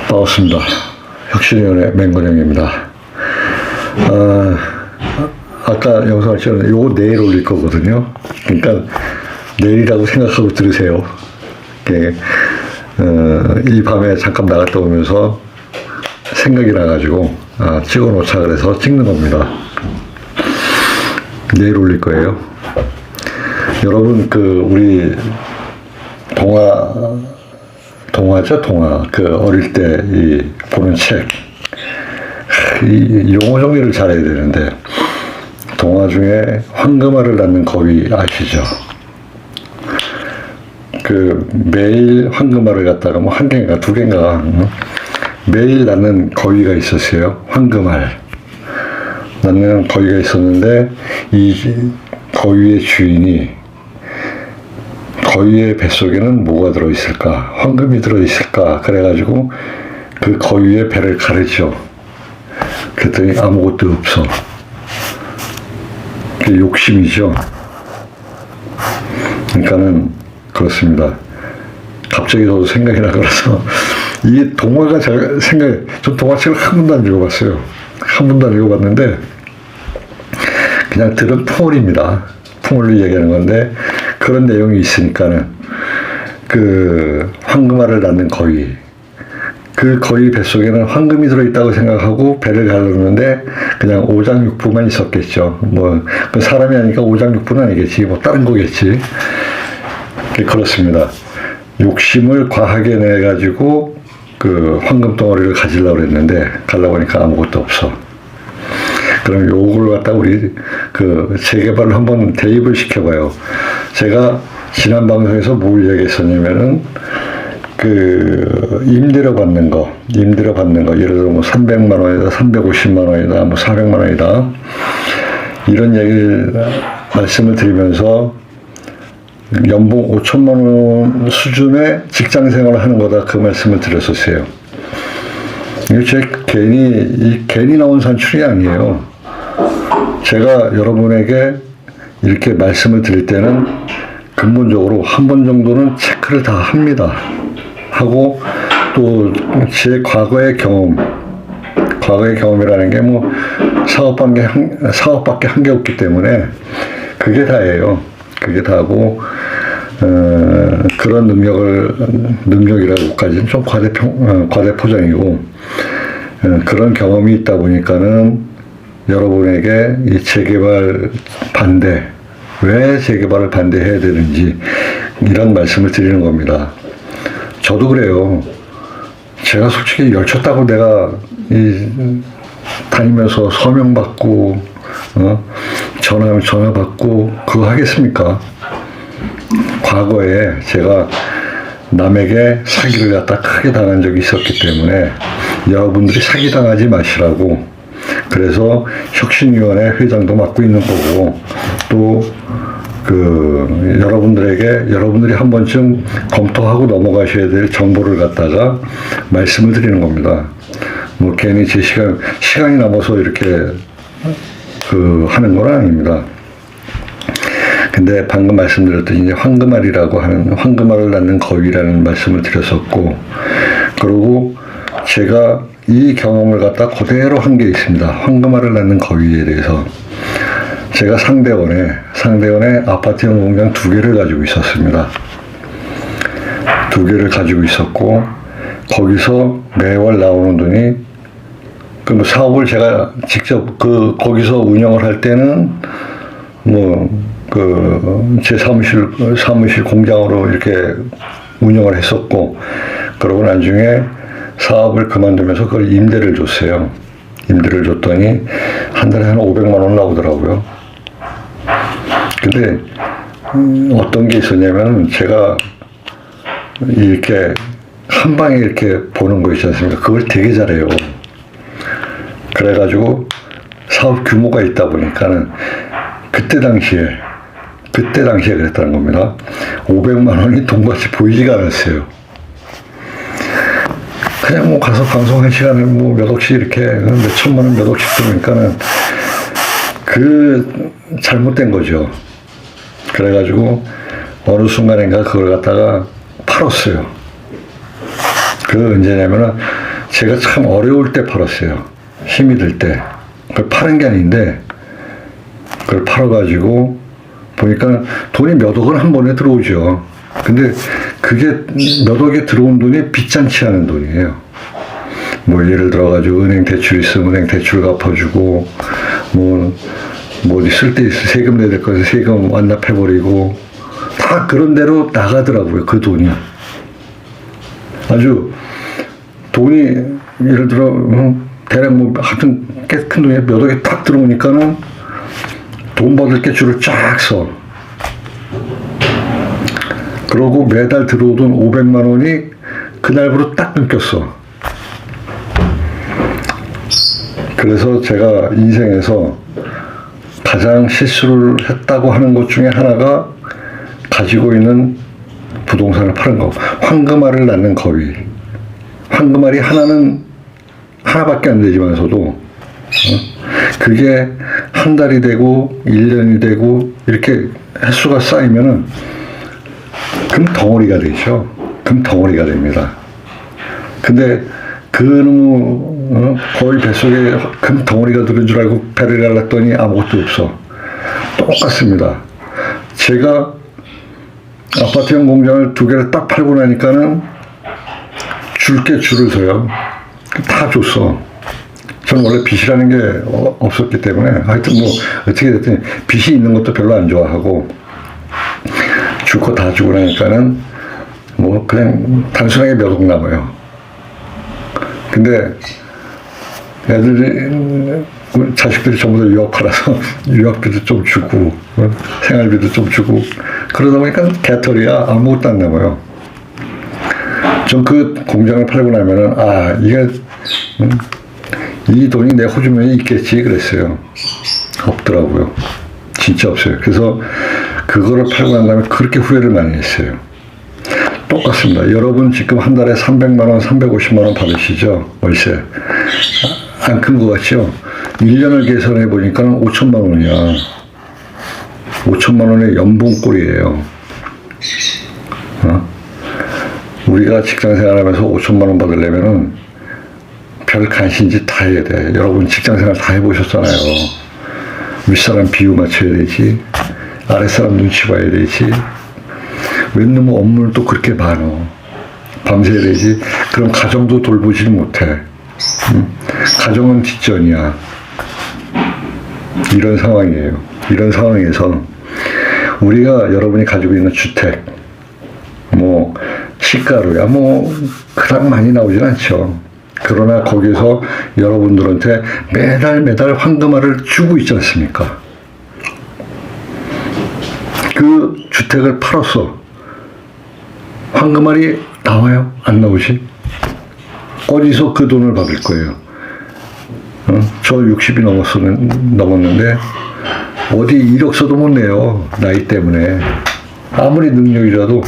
반갑습니다. 혁신위원회 맹건영입니다. 아까 영상을 찍었는데 요거 내일 올릴 거거든요. 그러니까 내일이라고 생각하고 들으세요. 이 밤에 잠깐 나갔다 오면서 생각이 나가지고 찍어 놓자 그래서 찍는 겁니다. 내일 올릴 거예요. 여러분 우리 동화죠, 동화. 어릴 때 보는 책. 이 용어 정리를 잘해야 되는데, 동화 중에 황금알을 낳는 거위 아시죠? 매일 황금알을 갖다가 한 개인가 두 개인가, 매일 낳는 거위가 있었어요. 황금알. 낳는 거위가 있었는데, 이 거위의 주인이 거위의 뱃속에는 뭐가 들어있을까? 황금이 들어있을까? 그래가지고 그 거위의 배를 가르쳐. 그랬더니 아무것도 없어. 그게 욕심이죠. 그러니까는 그렇습니다. 갑자기 저도 생각이 나서 이 동화가 저 동화책을 한 번도 안 읽어봤어요. 한 번도 안 읽어봤는데 그냥 들은 풍월입니다. 풍월로 얘기하는 건데 그런 내용이 있으니까는 황금알을 낳는 거위, 그 거위 뱃속에는 황금이 들어있다고 생각하고 배를 가르는데 그냥 오장육부만 있었겠죠. 그 사람이 아니니까 오장육부는 아니겠지. 다른 거겠지. 그렇습니다. 욕심을 과하게 내가지고 황금 덩어리를 가지려고 했는데 가려고 하니까 아무것도 없어. 그럼 요걸 갖다 우리 재개발을 한번 대입을 시켜봐요. 제가 지난 방송에서 뭘 얘기했었냐면은 임대료 받는 거, 예를 들어 300만 원이다, 350만 원이다, 400만 원이다. 이런 얘기를 말씀을 드리면서 연봉 5천만 원 수준의 직장 생활을 하는 거다 그 말씀을 드렸었어요. 이거 괜히 나온 산출이 아니에요. 제가 여러분에게 이렇게 말씀을 드릴 때는 근본적으로 한 번 정도는 체크를 다 합니다. 하고 또 제 과거의 경험이라는 게 사업밖에 한 게 없기 때문에 그게 다예요. 그게 다고 그런 능력이라고까지는 좀 과대포장이고 그런 경험이 있다 보니까는 여러분에게 이 재개발 왜 재개발을 반대해야 되는지 이런 말씀을 드리는 겁니다. 저도 그래요. 제가 솔직히 열쳤다고 내가 다니면서 서명 받고 전화 받고 그거 하겠습니까? 과거에 제가 남에게 사기를 갖다 크게 당한 적이 있었기 때문에 여러분들이 사기당하지 마시라고 그래서 혁신위원회 회장도 맡고 있는 거고 또 여러분들이 한 번쯤 검토하고 넘어가셔야 될 정보를 갖다가 말씀을 드리는 겁니다. 괜히 제 시간이 남아서 이렇게 하는 건 아닙니다. 근데 방금 말씀드렸듯이 이제 황금알을 낳는 거위라는 말씀을 드렸었고, 그리고 제가 이 경험을 갖다 그대로 한 게 있습니다. 황금알을 낳는 거위에 대해서. 제가 상대원에 아파트형 공장 2개를 가지고 있었습니다. 2개를 가지고 있었고, 거기서 매월 나오는 돈이, 사업을 제가 직접 거기서 운영을 할 때는, 제 사무실 공장으로 이렇게 운영을 했었고, 그러고 나중에 사업을 그만두면서 그걸 임대를 줬어요. 임대를 줬더니 한 달에 한 500만 원 나오더라고요. 근데 어떤 게 있었냐면 제가 이렇게 한 방에 이렇게 보는 거 있지 않습니까? 그걸 되게 잘해요. 그래가지고 사업 규모가 있다 보니까는 그때 당시에 그랬다는 겁니다. 500만 원이 돈같이 보이지가 않았어요. 그냥 가서 방송 한 시간에 몇 억씩 이렇게 몇 천만 원 몇 억씩 들으니까는 잘못된 거죠. 그래가지고 어느 순간인가 그걸 갖다가 팔았어요. 언제냐면은 제가 참 어려울 때 팔았어요. 힘이 들 때. 그걸 파는 게 아닌데, 그걸 팔아가지고, 보니까 돈이 몇 억은 한 번에 들어오죠. 근데 그게 몇 억에 들어온 돈이 빚잔치 하는 돈이에요. 뭐 예를 들어가지고 은행 대출 있으면 은행 대출 갚아주고, 뭐 어디 쓸 데 있어 세금 내야 될 거에서 세금 완납해버리고, 다 그런 대로 나가더라고요. 그 돈이. 아주 돈이 예를 들어 대략 뭐 하여튼 꽤 큰 돈이 몇 억에 딱 들어오니까는 돈 받을 게 줄을 쫙 서. 그러고 매달 들어오던 500만 원이 그날부로 딱 끊겼어. 그래서 제가 인생에서 가장 실수를 했다고 하는 것 중에 하나가 가지고 있는 부동산을 파는 거. 황금알을 낳는 거위. 황금알이 하나밖에 안 되지만서도 그게 한 달이 되고 1년이 되고 이렇게 횟수가 쌓이면은 금덩어리가 되죠. 금덩어리가 됩니다. 근데 거의 뱃속에 금덩어리가 들은 줄 알고 배를 갈랐더니 아무것도 없어. 똑같습니다. 제가 아파트형 공장을 2개를 딱 팔고 나니까는 줄을 서요. 다 줬어. 저는 원래 빚이라는 게 없었기 때문에 하여튼 뭐 어떻게 됐든 빚이 있는 것도 별로 안 좋아하고 줄 거 다 주고 나니까는 뭐 그냥 단순하게 몇 억 남아요. 근데 애들이 자식들이 전부 다 유학하라서 유학비도 좀 주고 생활비도 좀 주고 그러다 보니까 개털이야 아무것도 안 남아요. 전 그 공장을 팔고 나면은 이게 이 돈이 내 호주머니에 있겠지 그랬어요. 없더라고요. 진짜 없어요. 그래서 그거를 팔고 난 다음에 그렇게 후회를 많이 했어요. 똑같습니다. 여러분 지금 한 달에 300만 원, 350만 원 받으시죠? 월세. 안 큰 것 같죠? 1년을 계산해 보니까 5천만 원이야. 5천만 원의 연봉꼴이에요. 우리가 직장 생활하면서 5천만 원 받으려면은 별 간신짓 다 해야 돼. 여러분 직장 생활 다 해보셨잖아요. 윗사람 비유 맞춰야 되지. 아랫사람 눈치 봐야 되지. 웬놈의 업무를 또 그렇게 많어. 밤새야 되지. 그럼 가정도 돌보질 못해. 가정은 뒷전이야. 이런 상황이에요. 이런 상황에서 우리가 여러분이 가지고 있는 주택, 뭐 시가로야 뭐 그닥 많이 나오진 않죠. 그러나 거기서 여러분들한테 매달 황금알을 주고 있지 않습니까? 그 주택을 팔아서 황금알이 나와요? 안 나오지? 어디서 그 돈을 받을 거예요? 저 60이 넘었는데 어디 이력서도 못 내요. 나이 때문에. 아무리 능력이라도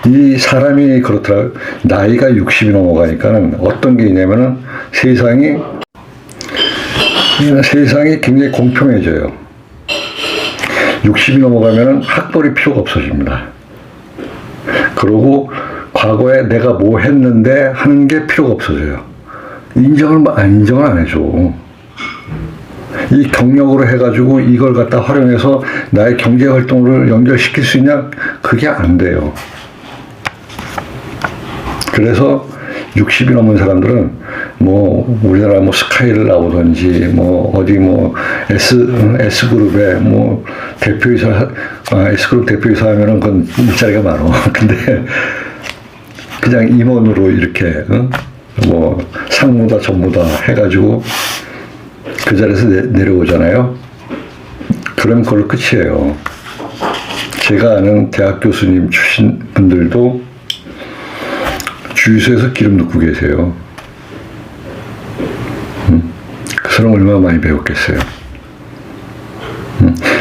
이 사람이 그렇더라. 나이가 60이 넘어가니까는 어떤 게 있냐면은 세상이 굉장히 공평해져요. 60이 넘어가면은 학벌이 필요가 없어집니다. 그리고 과거에 내가 뭐 했는데 하는 게 필요가 없어져요. 인정을 안 해줘. 이 경력으로 해가지고 이걸 갖다 활용해서 나의 경제 활동을 연결시킬 수 있냐? 그게 안 돼요. 그래서 60이 넘은 사람들은 뭐 우리나라 뭐 스카이를 나오든지 뭐 어디 뭐 S그룹에 뭐 대표이사 S그룹 대표이사 하면은 그건 일자리가 많어. 근데 그냥 임원으로 이렇게 뭐 상무다 전무다 해가지고 그 자리에서 내려오잖아요. 그럼 그걸로 끝이에요. 제가 아는 대학 교수님 출신 분들도 주유소에서 기름 넣고 계세요. 그 사람 얼마나 많이 배웠겠어요.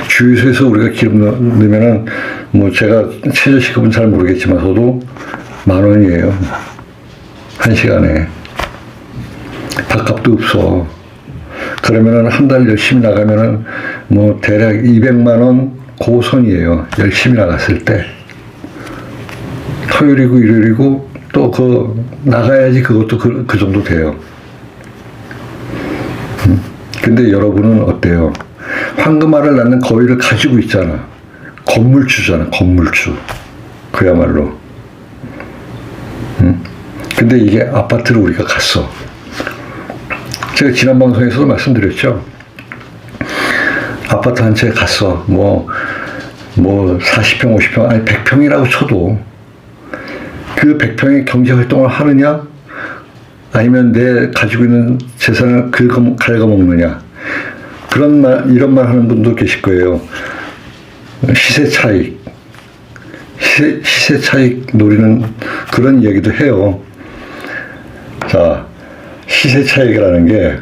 주유소에서 우리가 기름 넣으면은 뭐 제가 최저시급은 잘 모르겠지만서도 10,000원이에요. 1시간에. 밥값도 없어. 그러면은 한 달 열심히 나가면은 뭐 대략 200만 원 고선이에요. 열심히 나갔을 때. 토요일이고 일요일이고 또 나가야지 그것도 그 정도 돼요. 근데 여러분은 어때요? 황금알을 낳는 거위를 가지고 있잖아. 건물주잖아, 건물주. 그야말로. 근데 이게 아파트를 우리가 갔어. 제가 지난 방송에서도 말씀드렸죠. 아파트 한 채 갔어. 뭐 40평, 50평, 아니 100평이라고 쳐도 그 100평의 경제 활동을 하느냐? 아니면 내 가지고 있는 재산을 갉아먹느냐? 이런 말 하는 분도 계실 거예요. 시세 차익 노리는 그런 얘기도 해요. 자, 시세 차익이라는 게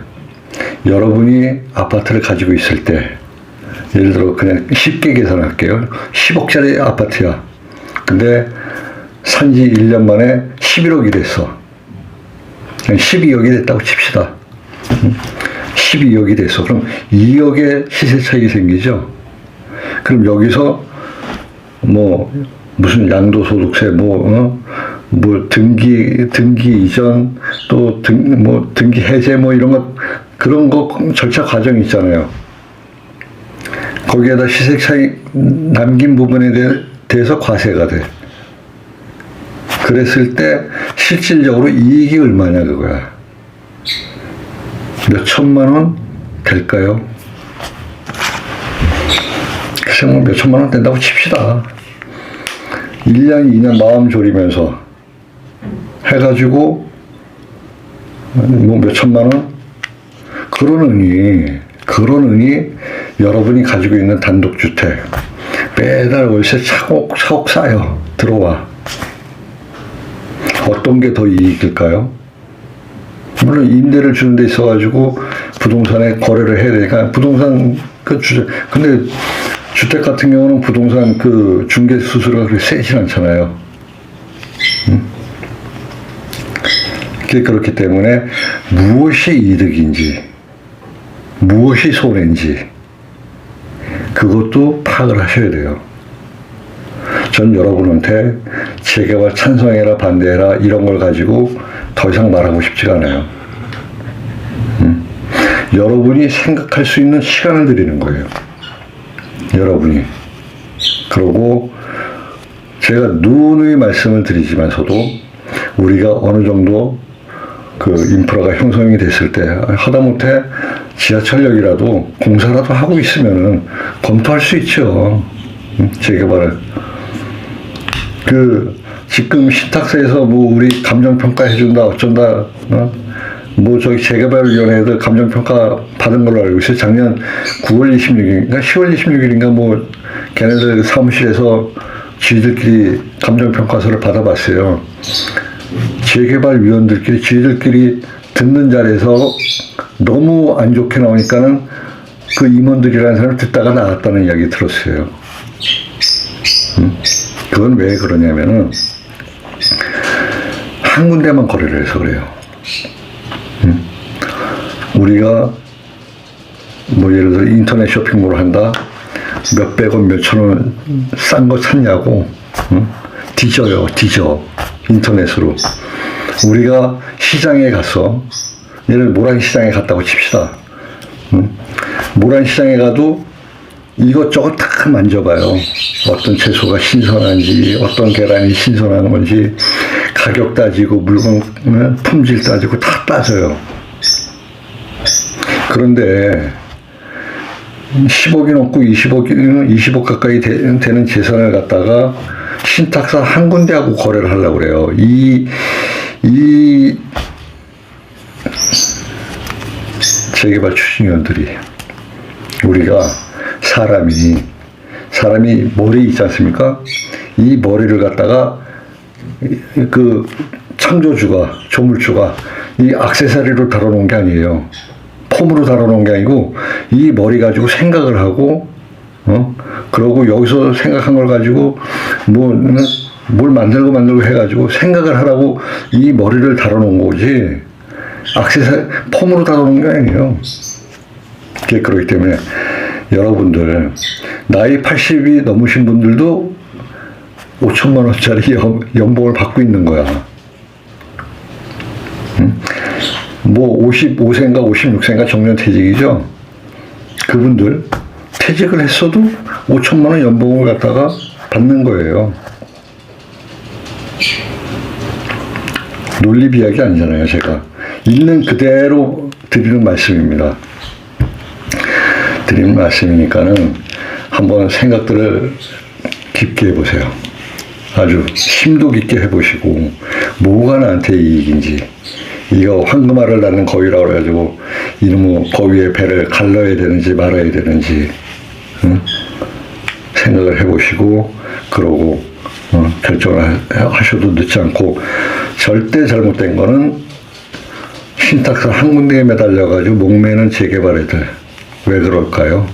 여러분이 아파트를 가지고 있을 때, 예를 들어 그냥 쉽게 계산할게요. 10억짜리 아파트야. 근데 산지 1년 만에 11억이 됐어. 12억이 됐다고 칩시다. 12억이 됐어. 그럼 2억의 시세 차익이 생기죠. 그럼 여기서 무슨 양도소득세, 등기 이전, 또 등기 해제, 이런 것, 그런 거 절차 과정이 있잖아요. 거기에다 시세 차익 남긴 부분에 대해서 과세가 돼. 그랬을 때 실질적으로 이익이 얼마냐 그거야. 몇 천만 원 될까요? 글쎄 몇 천만 원 된다고 칩시다. 1년, 2년 마음 졸이면서 해가지고 몇 천만 원? 그러느니 여러분이 가지고 있는 단독주택 매달 월세 차곡차곡 쌓여 들어와. 어떤 게 더 이익일까요? 물론 임대를 주는 데 있어가지고 부동산에 거래를 해야 되니까 부동산 근데 주택 같은 경우는 부동산 중개 수수료가 그렇게 세진 않잖아요. 그렇기 때문에 무엇이 이득인지 무엇이 손해인지 그것도 파악을 하셔야 돼요. 전 여러분한테 재개발 찬성해라 반대해라 이런 걸 가지고 더 이상 말하고 싶지가 않아요. 여러분이 생각할 수 있는 시간을 드리는 거예요. 여러분이. 그리고 제가 누누이 말씀을 드리지만서도 우리가 어느 정도 인프라가 형성이 됐을 때 하다못해 지하철역이라도 공사라도 하고 있으면은 검토할 수 있죠. 재개발을. 지금 신탁사에서 우리 감정평가 해준다, 어쩐다, 재개발위원회에도 감정평가 받은 걸로 알고 있어요. 작년 9월 26일인가, 10월 26일인가, 걔네들 사무실에서 지들끼리 감정평가서를 받아봤어요. 재개발위원들끼리, 지들끼리 듣는 자리에서 너무 안 좋게 나오니까는 그 임원들이라는 사람을 듣다가 나갔다는 이야기 들었어요. 그건 왜 그러냐면은 한 군데만 거래를 해서 그래요. 우리가 예를 들어 인터넷 쇼핑몰을 한다. 몇백원, 몇천원 싼 거 찾냐고 뒤져 인터넷으로. 우리가 시장에 가서 예를 들어 모란시장에 갔다고 칩시다. 모란시장에 가도 이것저것 다 만져봐요. 어떤 채소가 신선한지, 어떤 계란이 신선한 건지, 가격 따지고, 물건 품질 따지고 다 따져요. 그런데 10억이 넘고 20억 가까이 되는 재산을 갖다가 신탁사 한 군데하고 거래를 하려고 그래요. 이 재개발 추진위원들이 우리가 사람이 머리 있지 않습니까? 이 머리를 갖다가 창조주가, 조물주가 이 액세서리로 다뤄놓은 게 아니에요. 폼으로 다뤄놓은 게 아니고 이 머리 가지고 생각을 하고 그러고 여기서 생각한 걸 가지고 뭘 만들고 해가지고 생각을 하라고 이 머리를 다뤄놓은 거지 폼으로 다뤄놓은 게 아니에요. 그렇기 때문에 여러분들 나이 80이 넘으신 분들도 5천만 원짜리 연봉을 받고 있는 거야. 뭐 55세인가 56세인가 정년퇴직이죠. 그분들 퇴직을 했어도 5천만 원 연봉을 갖다가 받는 거예요. 논리 비약이 아니잖아요. 제가 있는 그대로 드리는 말씀입니다. 드리는 말씀이니까는 한번 생각들을 깊게 해보세요. 아주 심도 깊게 해보시고 뭐가 나한테 이익인지, 이거 황금알을 낳는 거위라고 그래가지고 이놈의 거위의 배를 갈라야 되는지 말아야 되는지 생각을 해보시고 그러고 결정을 하셔도 늦지 않고, 절대 잘못된 거는 신탁사 한 군데에 매달려가지고 목매는 재개발 애들. 왜 그럴까요?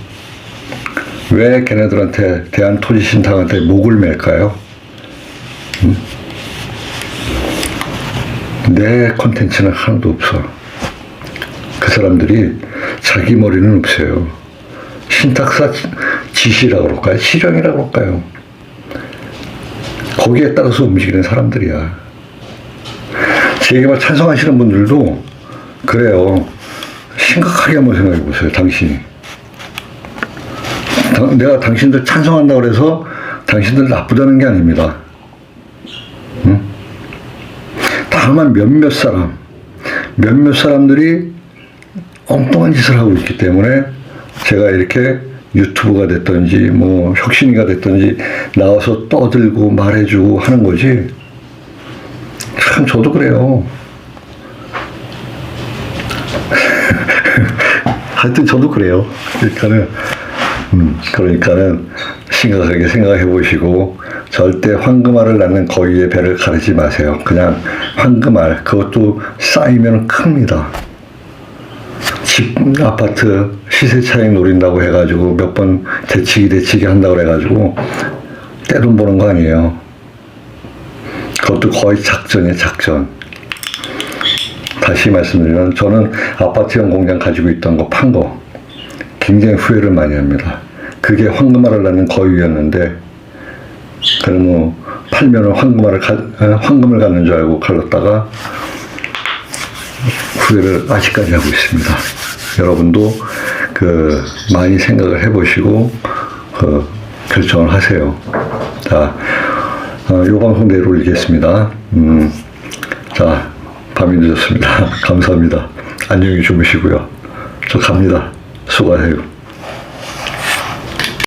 왜 걔네들한테 대한토지신탁한테 목을 맬까요? 내 콘텐츠는 하나도 없어. 그 사람들이 자기 머리는 없어요. 신탁사 지시라고 그럴까요? 실형이라고 그럴까요? 거기에 따라서 움직이는 사람들이야. 재개발 찬성하시는 분들도 그래요. 심각하게 한번 생각해 보세요. 당신이. 내가 당신들 찬성한다고 해서 당신들 나쁘다는 게 아닙니다. 다만 몇몇 사람들이 엉뚱한 짓을 하고 있기 때문에 제가 이렇게 유튜브가 됐든지 뭐 혁신이가 됐든지 나와서 떠들고 말해주고 하는 거지. 참 저도 그래요. 하여튼 저도 그래요. 그러니까는 심각하게 생각해 보시고 절대 황금알을 낳는 거위의 배를 가르지 마세요. 그냥 황금알, 그것도 쌓이면 큽니다. 집, 아파트 시세 차익 노린다고 해가지고 몇 번 대치기 한다고 해가지고 떼돈 버는 거 아니에요. 그것도 거의 작전이에요, 작전. 다시 말씀드리면 저는 아파트형 공장 가지고 있던 거 판 거 굉장히 후회를 많이 합니다. 그게 황금알을 낳는 거위였는데 그럼 뭐 팔면은 황금을 갖는 줄 알고 갈랐다가 후회를 아직까지 하고 있습니다. 여러분도 많이 생각을 해보시고 결정을 하세요. 자, 요 방송 내일 올리겠습니다. 자, 밤이 늦었습니다. 감사합니다. 안녕히 주무시고요. 저 갑니다. 수고하세요.